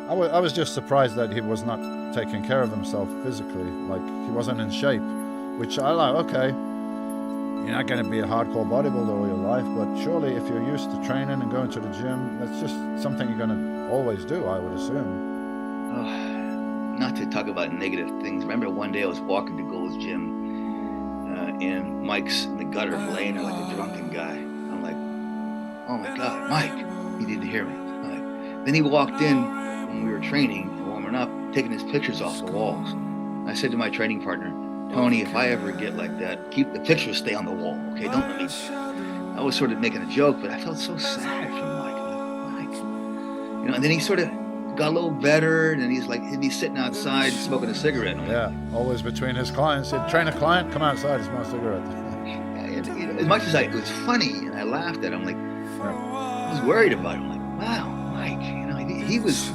I was just surprised that he was not taking care of himself physically. Like, he wasn't in shape, which I like. Okay, you're not going to be a hardcore bodybuilder all your life, but surely if you're used to training and going to the gym, that's just something you're going to always do, I would assume. Not to talk about negative things. Remember one day I was walking to Gold's Gym, and Mike's in the gutter laying there like a drunken guy. I'm like, oh my God, Mike, he didn't hear me. Then he walked in when we were training and warming up, taking his pictures off the walls. I said to my training partner, Tony, if I ever get like that, keep the pictures, stay on the wall, okay? Don't let me. I was sort of making a joke, but I felt so sad for Mike. Mike, you know. And then he sort of got a little better, and he's like, he'd be sitting outside smoking a cigarette. Yeah, always between his clients. He'd train a client, come outside, smoke a cigarette. As much as it was funny, and I laughed at him, like, I was worried about him. Like, wow, Mike, you know, he was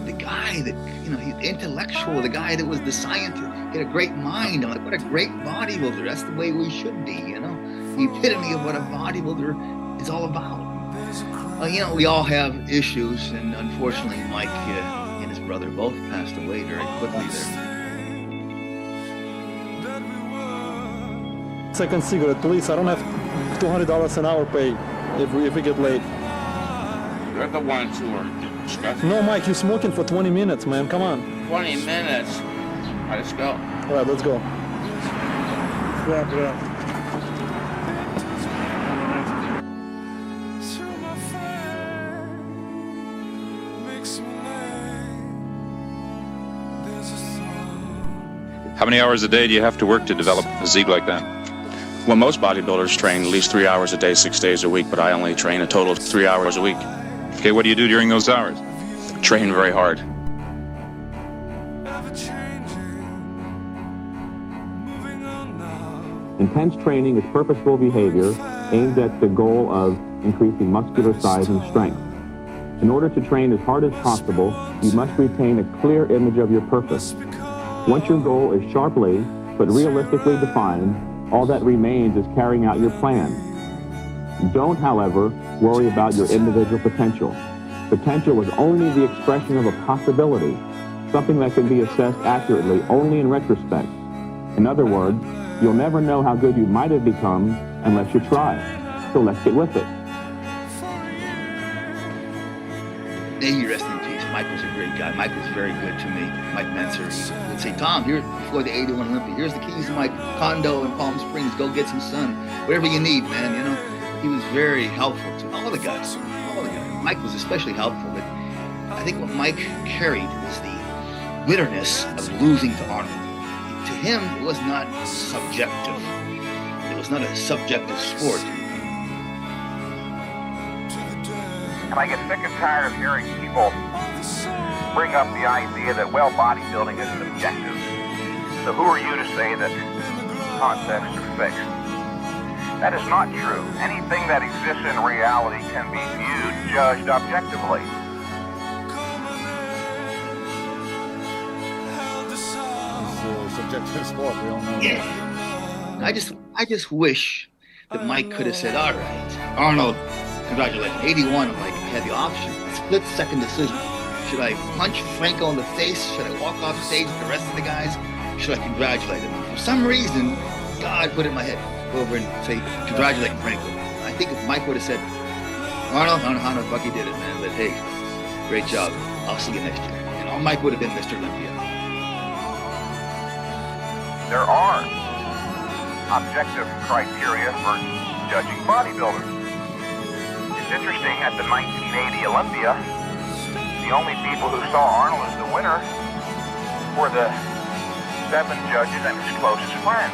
the guy that, you know, he's intellectual, the guy that was the scientist. He had a great mind. I'm like, what a great bodybuilder. That's the way we should be, you know. The epitome of what a bodybuilder is all about. You know, we all have issues, and unfortunately, Mike and his brother both passed away very quickly there. Second cigarette, please. I don't have $200 an hour pay if we get late. You're the ones who are disgusting. No, Mike, you're smoking for 20 minutes, man. Come on. 20 minutes. All right, let's go. All right, let's go. Yeah. How many hours a day do you have to work to develop a physique like that? Well, most bodybuilders train at least 3 hours a day, 6 days a week, but I only train a total of 3 hours a week. Okay, what do you do during those hours? Train very hard. Intense training is purposeful behavior aimed at the goal of increasing muscular size and strength. In order to train as hard as possible, you must retain a clear image of your purpose. Once your goal is sharply but realistically defined, all that remains is carrying out your plan. Don't, however, worry about your individual potential. Potential is only the expression of a possibility, something that can be assessed accurately only in retrospect. In other words, you'll never know how good you might have become unless you try. So let's get with it. May he rest in peace. Mike was a great guy. Mike was very good to me. Mike Mentzer. He would say, Tom, here before the 81 Olympia, here's the keys to my condo in Palm Springs. Go get some sun. Whatever you need, man. You know, he was very helpful to all the guys. All the guys. Mike was especially helpful, but I think what Mike carried was the bitterness of losing to Arnold. To him, it was not subjective. It was not a subjective sport. And I get sick and tired of hearing people bring up the idea that, well, bodybuilding is subjective. So who are you to say that concepts are fixed? That is not true. Anything that exists in reality can be viewed, judged objectively. Subjective sport, we all know. Yeah. I just wish that Mike could have said, all right, Arnold, congratulations, 81. I'm like, I had the option, split-second decision. Should I punch Franco in the face? Should I walk off stage with the rest of the guys? Should I congratulate him? For some reason, God put it in my head, go over and say, congratulate Franco. I think if Mike would have said, Arnold, I don't know how the fuck he did it, man, but hey, great job. I'll see you next year. And Mike would have been Mr. Olympia. There are objective criteria for judging bodybuilders. It's interesting, at the 1980 Olympia, the only people who saw Arnold as the winner were the 7 judges and his closest friends.